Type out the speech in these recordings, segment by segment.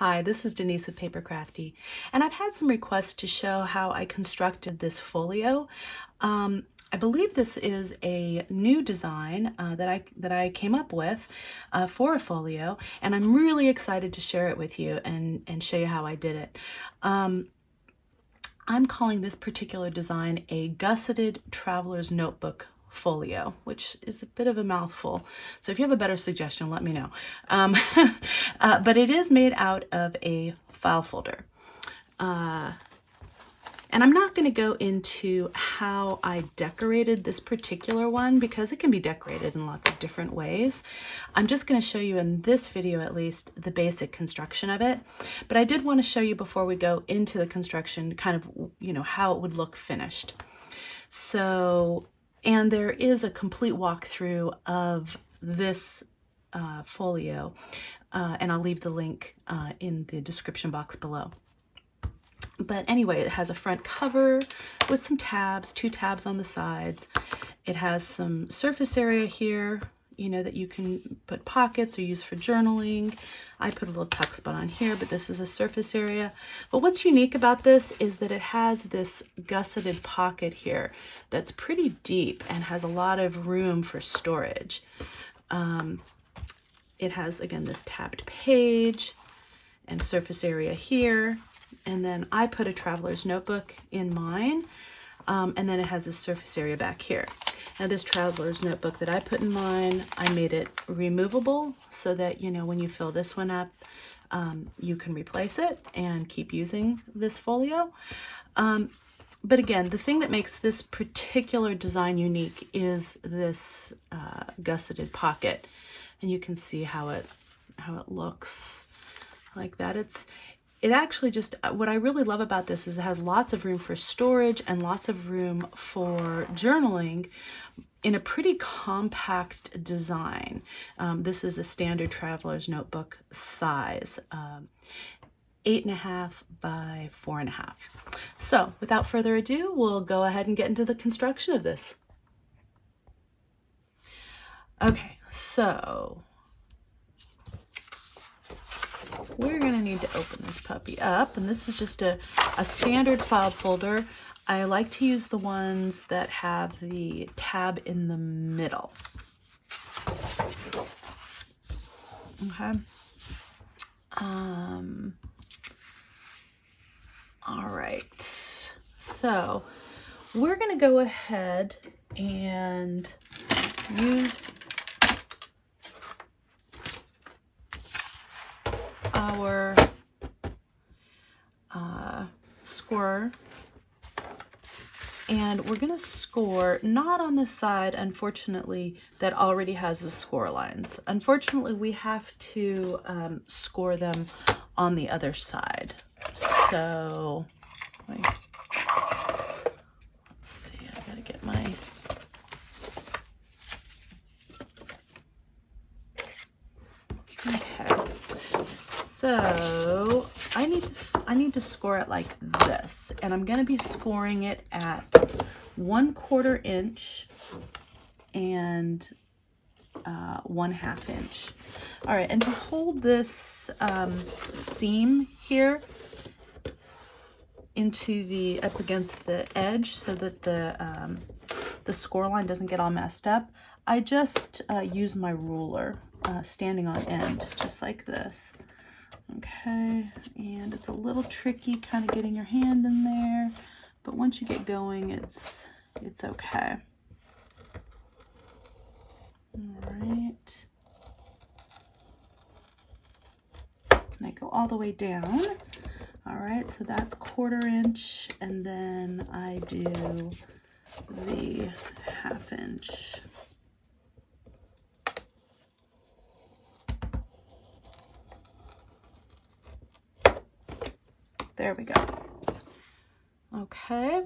Hi, this is Denise of Paper Crafty, and I've had some requests to show how I constructed this folio. I believe this is a new design that I came up with for a folio, and I'm really excited to share it with you and show you how I did it. I'm calling this particular design a Gusseted Traveler's Notebook folio, which is a bit of a mouthful. So if you have a better suggestion, let me know. But it is made out of a file folder. And I'm not going to go into how I decorated this particular one because it can be decorated in lots of different ways. I'm just going to show you in this video, at least, the basic construction of it. But I did want to show you before we go into the construction kind of, how it would look finished. So, and there is a complete walkthrough of this folio, and I'll leave the link in the description box below. But anyway, it has a front cover with some tabs, 2 tabs on the sides. It has some surface area here, that you can put pockets or use for journaling. I put a little tuck spot on here, but this is a surface area. But what's unique about this is that it has this gusseted pocket here that's pretty deep and has a lot of room for storage. It has, again, this tabbed page and surface area here. And then I put a traveler's notebook in mine, and then it has this surface area back here. Now this traveler's notebook that I put in mine, I made it removable so that, when you fill this one up, you can replace it and keep using this folio. But again, the thing that makes this particular design unique is this gusseted pocket. And you can see how it looks like that. It actually just, what I really love about this is it has lots of room for storage and lots of room for journaling in a pretty compact design. This is a standard traveler's notebook size, 8.5 by 4.5. So without further ado, we'll go ahead and get into the construction of this. Okay, so we're going to need to open this puppy up, and this is just a standard file folder. I like to use the ones that have the tab in the middle. Okay. All right. So we're going to go ahead and use our scorer, and we're going to score not on the side, unfortunately, that already has the score lines. Unfortunately, we have to score them on the other side. So let's see, I gotta get my So I need to score it like this, and I'm going to be scoring it at 1/4 inch and 1/2 inch. All right, and to hold this seam here into up against the edge so that the score line doesn't get all messed up, I just use my ruler standing on end, just like this. Okay, and it's a little tricky kind of getting your hand in there, but once you get going, it's okay. All right. And I go all the way down. All right, so that's 1/4 inch, and then I do the 1/2 inch. There we go. Okay.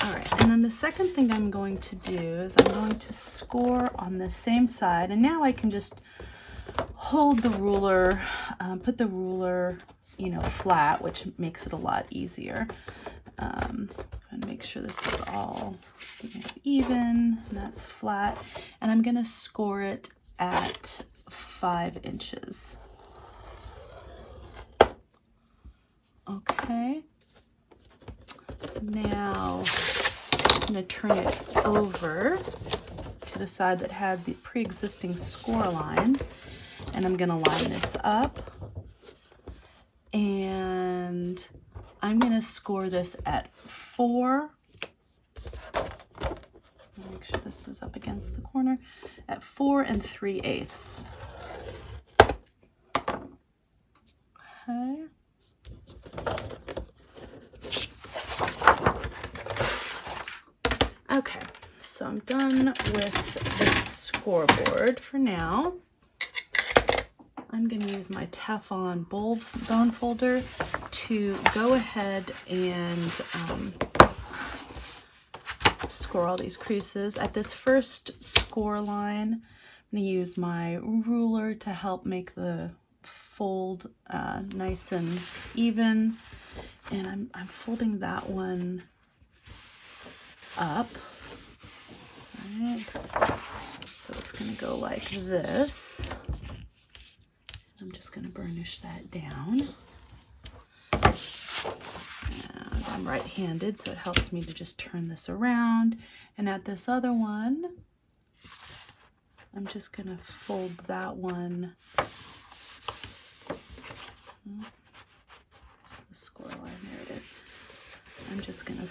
All right, and then the second thing I'm going to do is I'm going to score on the same side, and now I can just hold the ruler, put the ruler, flat, which makes it a lot easier. And make sure this is all even, and that's flat. And I'm gonna score it at 5 inches. Okay. Now I'm gonna turn it over to the side that had the pre-existing score lines, and I'm gonna line this up, and I'm gonna score this at 4. Make sure this is up against the corner, at 4 3/8. Okay. Okay, so I'm done with the scoreboard for now. I'm going to use my Teflon bone folder to go ahead and score all these creases. At this first score line, I'm going to use my ruler to help make the fold nice and even. And I'm folding that one up. All right. So it's going to go like this. I'm just going to burnish that down. And I'm right-handed, so it helps me to just turn this around. And at this other one, I'm just going to fold that one. Where's the score line? There it is. I'm just going to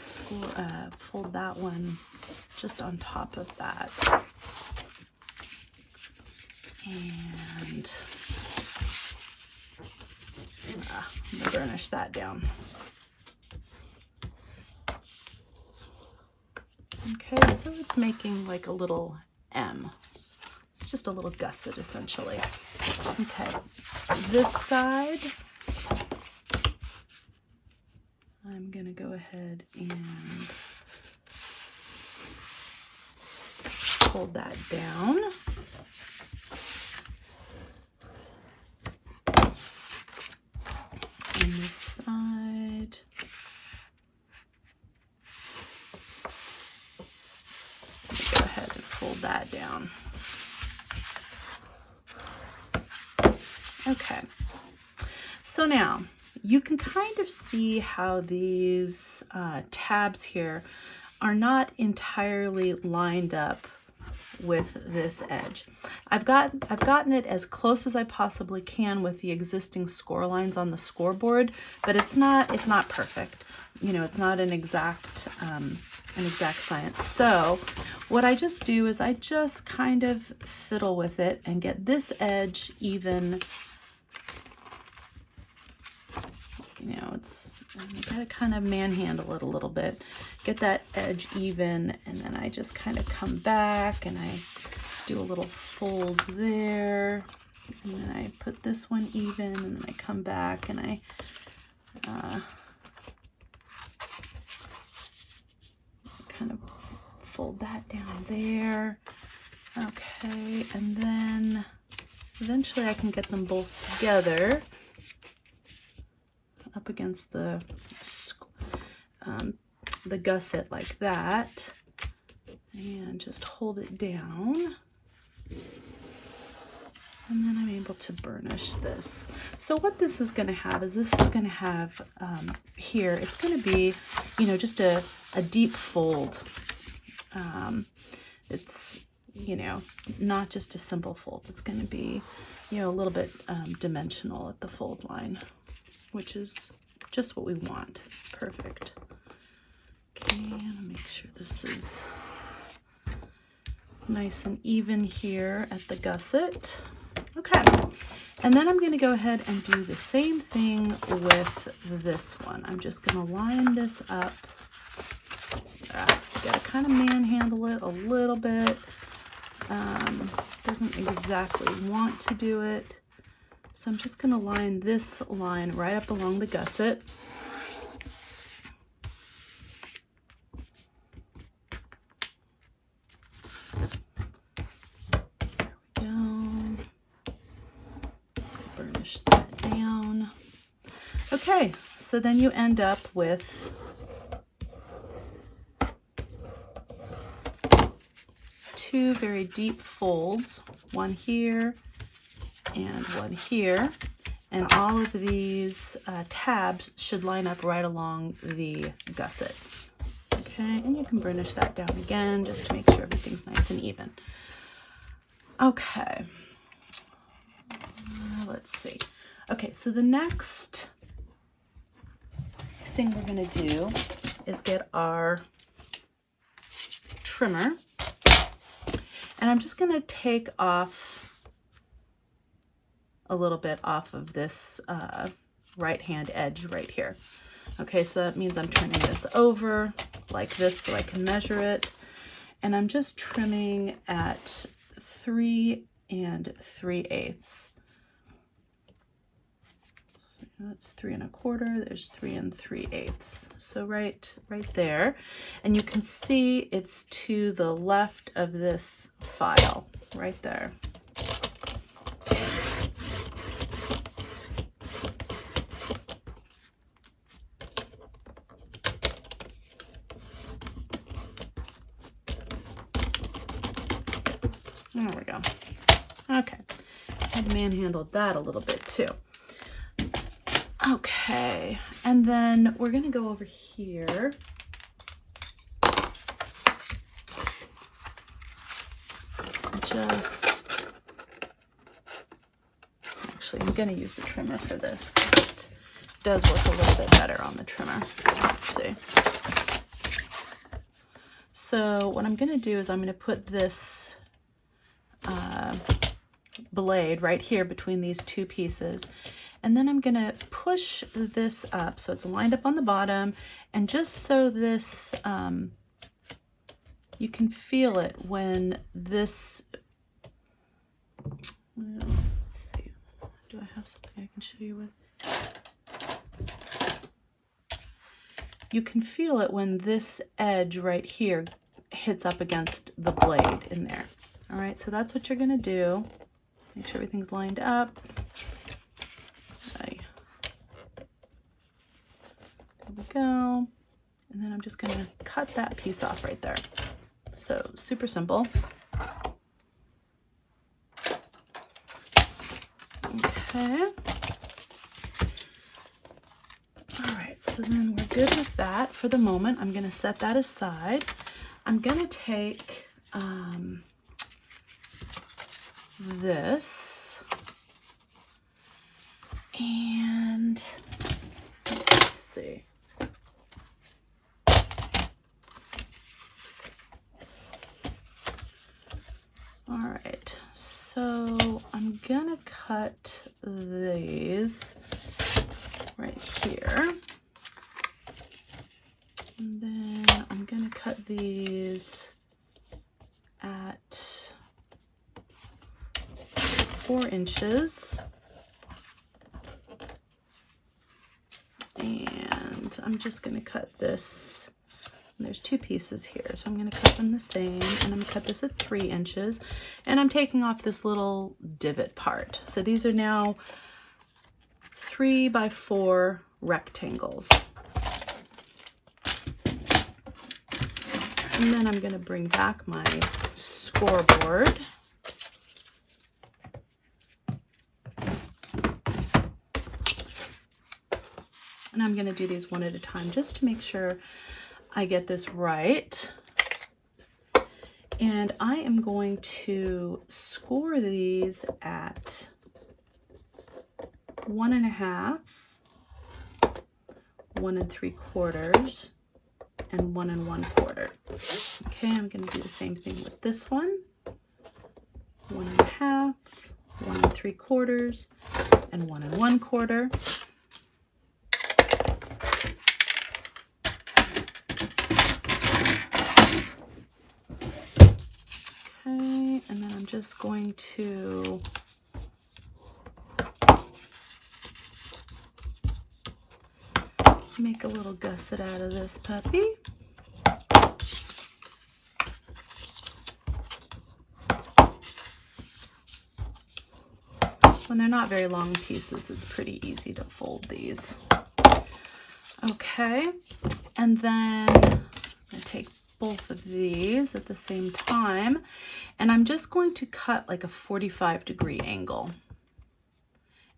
fold that one just on top of that. And I'm going to burnish that down. Okay, so it's making like a little M. It's just a little gusset, essentially. Okay, this side, I'm going to go ahead and fold that down. And this side, go ahead and fold that down. Okay, so now you can kind of see how these tabs here are not entirely lined up with this edge. I've gotten it as close as I possibly can with the existing score lines on the scoreboard, but it's not perfect. You know, it's not an exact science. So what I just do is I just kind of fiddle with it and get this edge even. You know, you gotta kind of manhandle it a little bit, get that edge even, and then I just kind of come back and I do a little fold there, and then I put this one even, and then I come back and I kind of fold that down there. Okay, and then eventually I can get them both together up against the gusset like that, and just hold it down, and then I'm able to burnish this. So what this is going to have is here, it's going to be, you know, just a deep fold. It's, you know, not just a simple fold. It's going to be, you know, a little bit dimensional at the fold line, which is just what we want. It's perfect. Okay, and make sure this is nice and even here at the gusset. Okay, and then I'm going to go ahead and do the same thing with this one. I'm just going to line this up. You got to kind of manhandle it a little bit. Doesn't exactly want to do it. So I'm just going to line this line right up along the gusset. There we go. Burnish that down. Okay, so then you end up with two very deep folds, one here and one here. And all of these tabs should line up right along the gusset. Okay, and you can burnish that down again just to make sure everything's nice and even. Okay, let's see. Okay, so the next thing we're going to do is get our trimmer, and I'm just going to take off a little bit off of this right hand edge right here. Okay, so that means I'm turning this over like this so I can measure it, and I'm just trimming at 3 3/8. So that's 3 1/4. There's 3 3/8. So right there, and you can see it's to the left of this file right there. There we go. Okay, I'd manhandled that a little bit too. Okay, and then we're gonna go over here. Actually, I'm gonna use the trimmer for this because it does work a little bit better on the trimmer. Let's see. So what I'm gonna do is I'm gonna put this blade right here between these two pieces, and then I'm gonna push this up so it's lined up on the bottom, and just so this you can feel it when this, well, let's see, do I have something I can show you with? You can feel it when this edge right here hits up against the blade in there. All right, so that's what you're gonna do. Make sure everything's lined up. Okay. There we go. And then I'm just gonna cut that piece off right there. So super simple. Okay. All right, so then we're good with that for the moment. I'm gonna set that aside. I'm gonna take this, and let's see. All right, so I'm gonna cut these right here, and then I'm gonna cut these at 4 inches, and I'm just going to cut this, and there's 2 pieces here, so I'm going to cut them the same, and I'm going to cut this at 3 inches, and I'm taking off this little divot part. So these are now 3 by 4 rectangles. And then I'm going to bring back my scoreboard. And I'm going to do these one at a time just to make sure I get this right. And I am going to score these at 1 1/2, 1 3/4, and 1 1/4. Okay, I'm going to do the same thing with this one. 1 1/2, 1 3/4, and 1 1/4. Okay, and then I'm just going to make a little gusset out of this puppy. When they're not very long pieces, it's pretty easy to fold these. Okay, and then I'm going to take both of these at the same time, and I'm just going to cut like a 45-degree angle.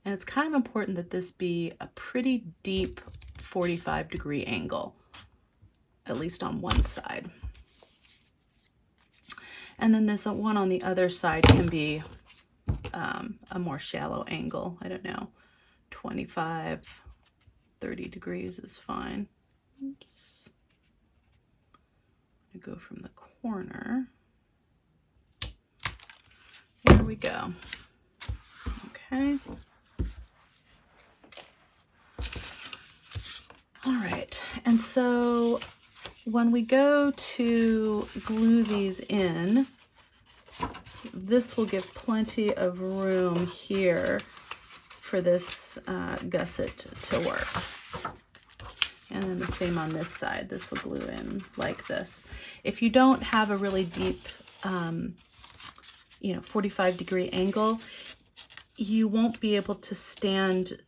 And it's kind of important that this be a pretty deep 45-degree angle, at least on one side. And then this one on the other side can be a more shallow angle. I don't know, 25, 30 degrees is fine. Oops. I'm gonna go from the corner. There we go. Okay. All right, and so when we go to glue these in, this will give plenty of room here for this gusset to work. And then the same on this side. This will glue in like this. If you don't have a really deep, 45-degree angle, you won't be able to stand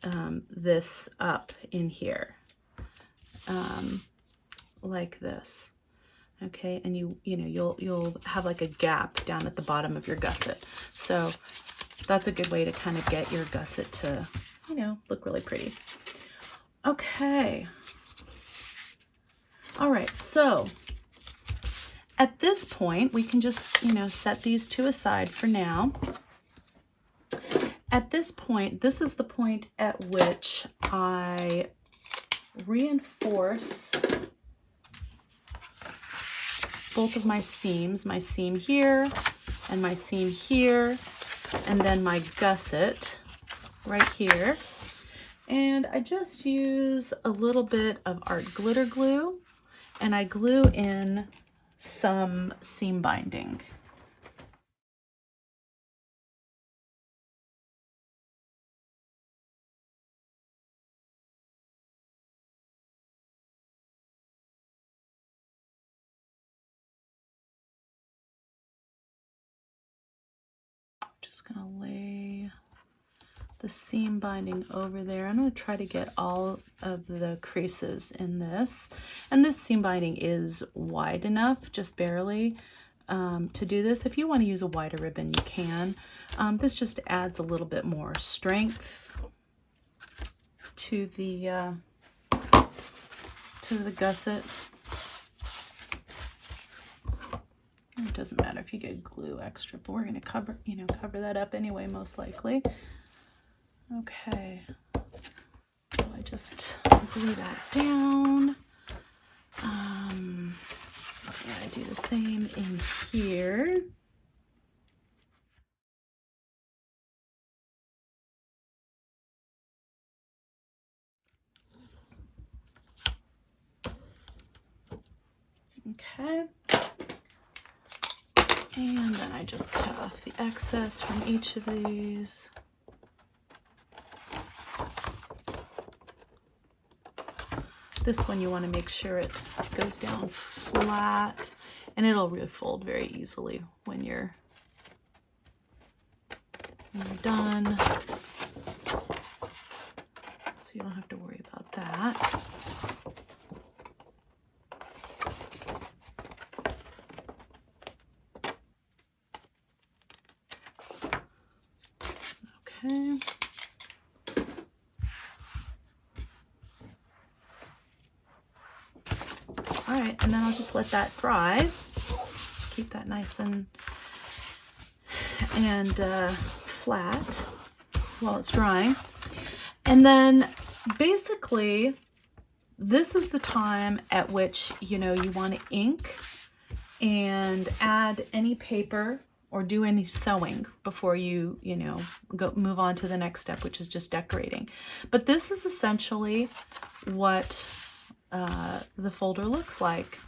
this up in here like this. Okay, and you'll have like a gap down at the bottom of your gusset. So that's a good way to kind of get your gusset to, look really pretty. Okay. All right, so at this point, we can just, set these to a side for now. At this point, this is the point at which I reinforce both of my seams, my seam here and my seam here, and then my gusset right here. And I just use a little bit of art glitter glue, and I glue in some seam binding. Just gonna lay the seam binding over there. I'm gonna try to get all of the creases in this. And this seam binding is wide enough, just barely, to do this. If you want to use a wider ribbon, you can. This just adds a little bit more strength to the gusset. It doesn't matter if you get glue extra, but we're going to cover that up anyway, most likely. Okay, so I just glue that down. Yeah, I do the same in here. Okay. And then I just cut off the excess from each of these. This one you want to make sure it goes down flat, and it'll refold very easily when you're done. So you don't have to worry about that. Okay. All right, and then I'll just let that dry. Keep that nice and flat while it's drying. And then basically, this is the time at which, you want to ink and add any paper or do any sewing before you, move on to the next step, which is just decorating. But this is essentially what the folder looks like.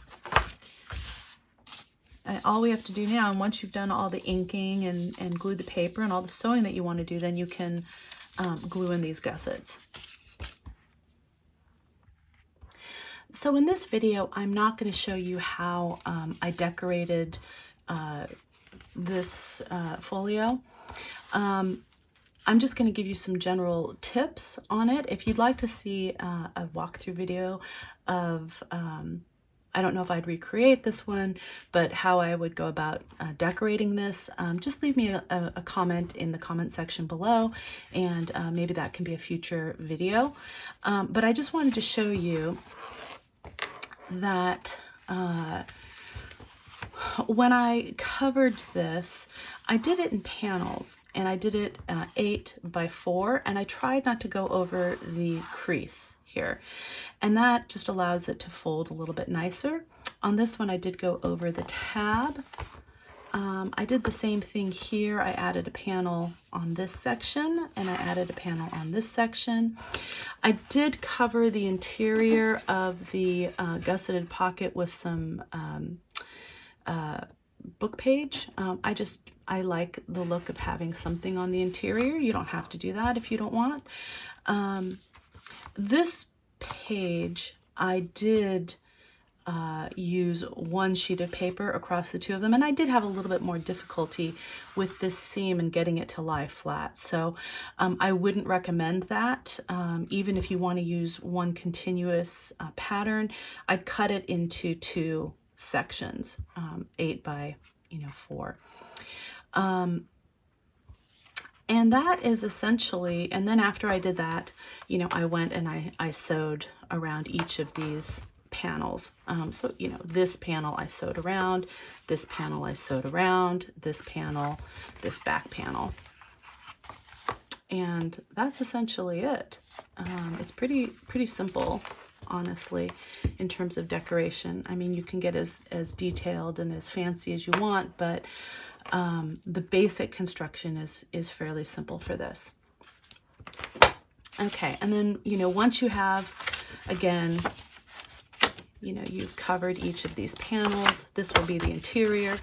And all we have to do now, and once you've done all the inking and glued the paper and all the sewing that you want to do, then you can glue in these gussets. So in this video, I'm not going to show you how I decorated this folio. I'm just going to give you some general tips on it. If you'd like to see a walkthrough video of I don't know if I'd recreate this one, but how I would go about decorating this, just leave me a comment in the comment section below, and maybe that can be a future video. But I just wanted to show you that when I covered this, I did it in panels, and I did it 8 by 4, and I tried not to go over the crease here, and that just allows it to fold a little bit nicer. On this one, I did go over the tab. I did the same thing here. I added a panel on this section, and I added a panel on this section. I did cover the interior of the Gusseted Pocket with some book page. I like the look of having something on the interior. You don't have to do that if you don't want. This page, I did use one sheet of paper across the two of them, and I did have a little bit more difficulty with this seam and getting it to lie flat, so I wouldn't recommend that. Even if you want to use one continuous pattern, I'd cut it into 2 sections, 8 by 4. And that is essentially, and then after I did that, I went and I sewed around each of these panels. So, this panel I sewed around, this panel I sewed around, this panel, this back panel. And that's essentially it. It's pretty simple, honestly, in terms of decoration. I mean, you can get as detailed and as fancy as you want, but the basic construction is fairly simple for this. Okay, and then, once you have, again, you've covered each of these panels, this will be the interior.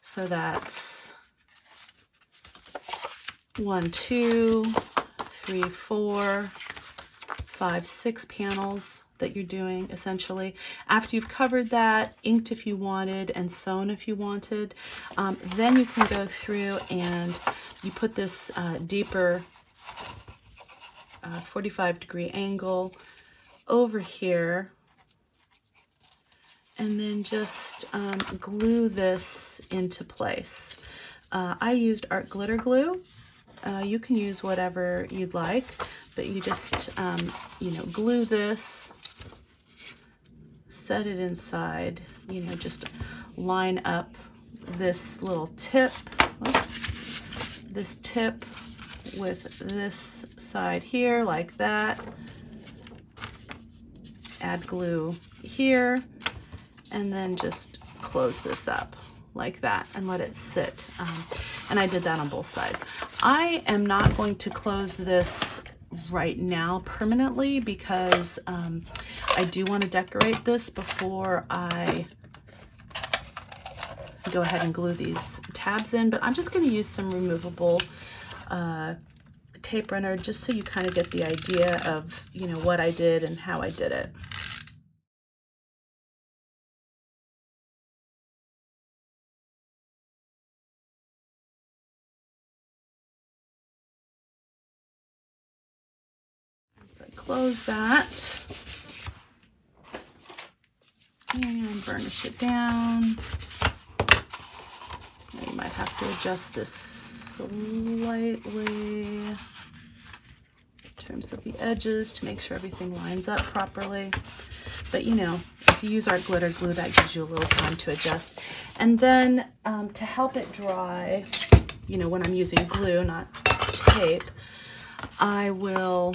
So that's 1, 2, 3, 4, 5, 6 panels that you're doing, essentially. After you've covered that, inked if you wanted, and sewn if you wanted, then you can go through and you put this deeper 45-degree angle over here, and then just glue this into place. I used art glitter glue. You can use whatever you'd like, but you just, glue this, set it inside, just line up this little tip, this tip with this side here, like that. Add glue here, and then just close this up like that and let it sit. And I did that on both sides. I am not going to close this right now permanently because I do want to decorate this before I go ahead and glue these tabs in, but I'm just going to use some removable tape runner just so you kind of get the idea of what I did and how I did it. So I close that and burnish it down. You might have to adjust this slightly in terms of the edges to make sure everything lines up properly. But if you use art glitter glue, that gives you a little time to adjust. And then to help it dry, when I'm using glue, not tape, I will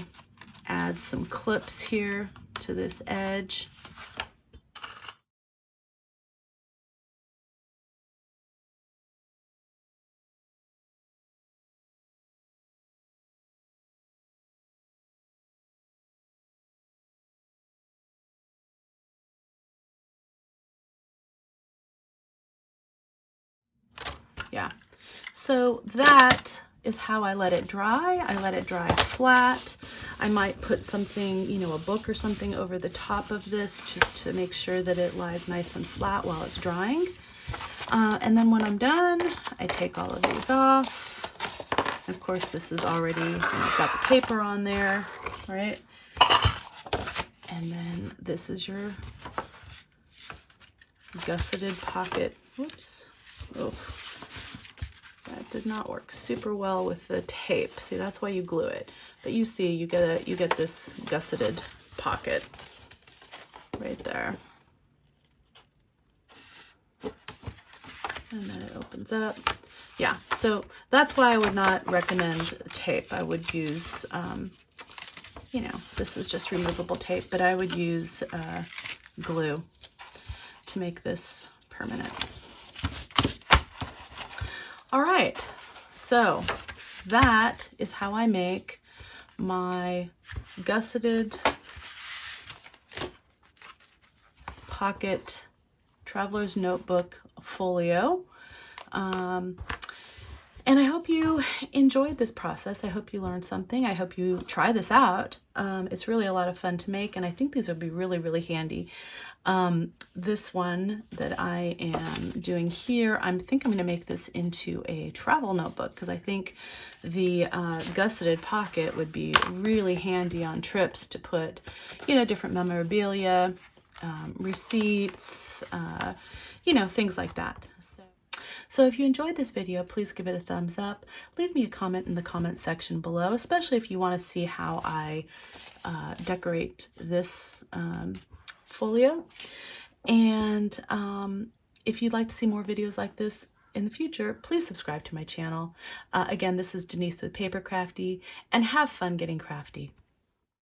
add some clips here to this edge. Yeah, so that is how I let it dry. I let it dry flat. I might put something, a book or something over the top of this just to make sure that it lies nice and flat while it's drying. And then when I'm done, I take all of these off. Of course, this is already, I've got the paper on there, right? And then this is your Gusseted Pocket. Whoops. Oh, that did not work super well with the tape. See, that's why you glue it. But you see, you get this gusseted pocket right there. And then it opens up. Yeah, so that's why I would not recommend tape. I would use, you know, this is just removable tape, but I would use glue to make this permanent. All right, so that is how I make my Gusseted Pocket Traveler's Notebook Folio. And I hope you enjoyed this process. I hope you learned something. I hope you try this out. It's really a lot of fun to make, and I think these would be really, really handy. This one that I am doing here, I think I'm going to make this into a travel notebook because I think the Gusseted Pocket would be really handy on trips to put, you know, different memorabilia, receipts, you know, things like that. So if you enjoyed this video, please give it a thumbs up. Leave me a comment in the comment section below, especially if you want to see how I decorate this folio. And if you'd like to see more videos like this in the future, please subscribe to my channel. Again, this is Denise with Paper Crafty, and have fun getting crafty.